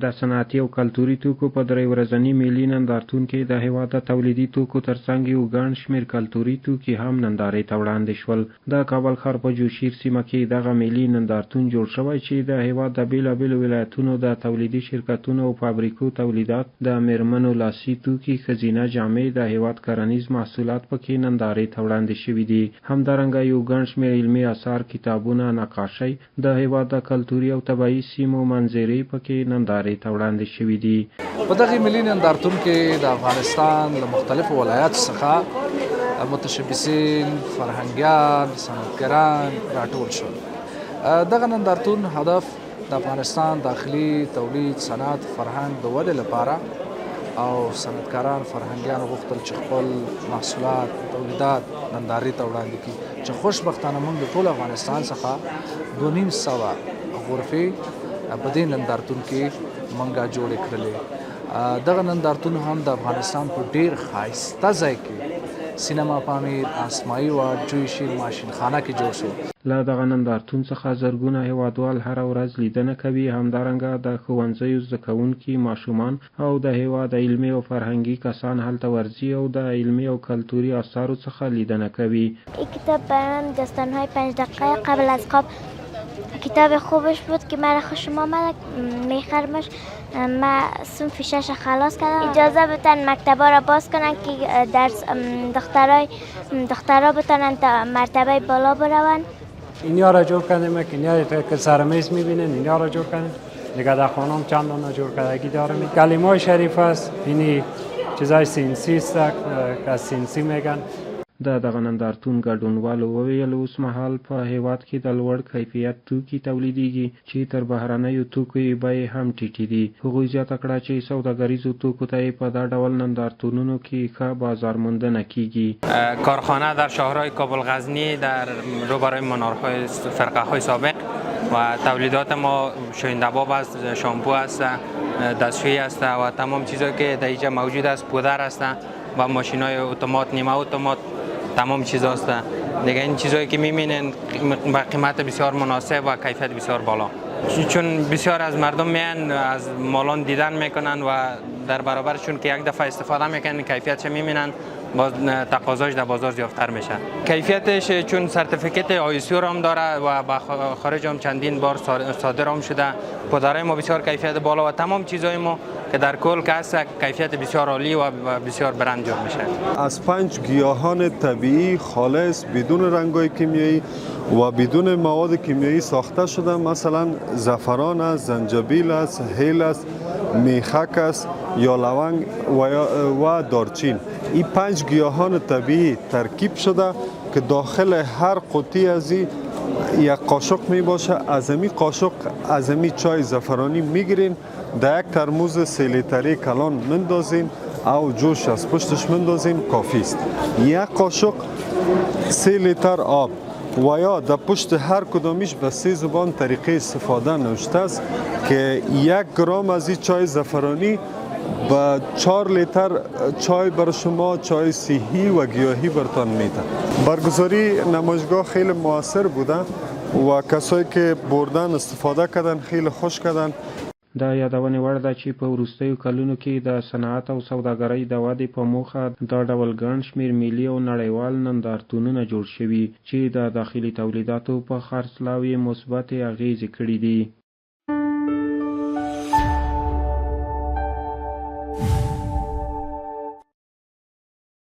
د صنعتي او کلتوري توکو په درې ورځني ملي نندارتون کې د هېواد د تولیدي توکو ترڅنګ یو ګڼ شمېر کلتوري توکي هم نندارې ته وړاندې شول. د کابل ښار په جوشیر سیمه کې دغه ملي نندارتون جوړ شوی چې د هېواد د بېلابېلو ولایتونو د تولیدي شرکتونو او فابریکو تولیدات، د میرمنو لاسي توکي، ښځینه جامې، د هېواد کرنیز محصولات پکې نندارې ته وړاندې شوي دي. همدارنګه یو ګڼ شمېر علمي اثار، کتابونه، نقاشۍ، د هېواد د کلتوري او طبیعي سیمو منظرې پکې نندارې ته وړاندې شوي دي. په دغه ملي نندارتون کې د افغانستان له مختلفو ولایاتو څخه متشبثین، فرهنګیان، صنعتګران راټول شول. دغه نندارتون هدف د افغانستان داخلي تولید، صنعت، فرهنګ د ودې لپاره او صنعتکاران، فرهنګیان غوښتل چې خپل محصولات، تولیدات نندارې ته وړاندې کړي چې خوشبختانه موږ د ټول افغانستان څخه 2500 غرفې په دې نندارتون کې منګه جوړې کړلې. دغه نندارتون هم د افغانستان په ډیر ښایسته ځای کې سینما پامیر، اسماعي واټ، جوشیر ماشین خانه کې جوړ شو. له دغه نندارتون څخه زرګونه هیوادوال هره ورځ لیدنه کوي. همدارنګه د ښوونځیو زده کوونکي، ماشومان او د هېواد علمي او فرهنګي کسان هلته ورځي او د علمي او کلتوري آثارو څخه لیدنه کوي. این کتاب برام داستان‌های 5 دقیقه قبل از خواب کتاب خوبش بود که مرا خوشم آمد. میخرمش. من صنف 6 خلاص کردم. اجازه بدن مکتبا را باز کنن که درس دخترها بتونن تا مرتبه بالا برون. اینیا را جور کردیم که اینیا که سرمیز میبینن اینیا را جور کردیم. دیگه در خانم چند دانه جور کردگی دارم. کلمه شریف است. اینی چیزای سینسی است که از سینسی میگن. د دغه نندارتون ګډونوالو وویل اوس مهال په هېواد کې د لوړ کیفیت توکي تولیدېږي چې تر بهرنیو توکو یې بیې هم ټیټې دي. هغوی زیاته کړه چې سوداګریزو توکو ته یې په دا ډول نندارتونونو کې ښه بازارموندنه کیږي. کارخانه در شاهراه کابل غزنی در روبروی منارهای فرقه‌های سابق و تولیدات ما شوینده‌باب است، شامپو است، دستشویی است و تمام چیزایی که در اینجا موجود است، پودر است و ماشین‌های اتومات، نیمه اتومات، تمام چیز است. دیگه این چیزایی که می‌بینین با قیمت بسیار مناسب و کیفیت بسیار بالا، چون بسیار از مردم میان از مالان دیدن میکنن و در برابرشون که یک دفعه استفاده میکنن کیفیتش میبینن، باز تقاضاش در بازار زیادتر میشه. کیفیتش چون سرتیفیکت آیسیو هم داره و با خارج هم چندین بار صادر هم شده. پودرای ما بسیار کیفیت بالا و تمام چیزای ما که در کل که هست کیفیت بسیار عالی و بسیار برند جور میشه. از 5 گیاهان طبیعی خالص بدون رنگ‌های کیمیایی و بدون مواد کیمیایی ساخته شده. مثلا زعفران است، زنجبیل است، هیل است، میخک است یا لونگ و دارچین. این 5 گیاهان طبیعی ترکیب شده که داخل هر قوطی از این یک قاشق می باشه. از این قاشق از این چای زعفرانی میگیرین، در یک ترموز 3 لیتری کلان مندازین او جوش از پشتش مندازین، کافی است. یک قاشق 3 لیتر آب و یا در پشت هر کدامیش به 3 زبان طریقه استفاده نوشته است که 1 گرم از این چای زعفرانی با 4 لیتر چای بر شما چای صحی و گیاهی برتان میده. برگزاری نمایشگاه خیلی موثر بوده و کسایی که بردن استفاده کردن خیلی خوش کردن. دا یادونې وړ ده چې په وروستیو کلونو کې د صنعت او سوداګرۍ د ودې په موخه دا ډول ګڼ شمېر ملي او نړیوال نندارتونونه جوړ شوي چې د داخلي تولیداتو په خرڅلاو یې مثبتې اغېزې کړي دي.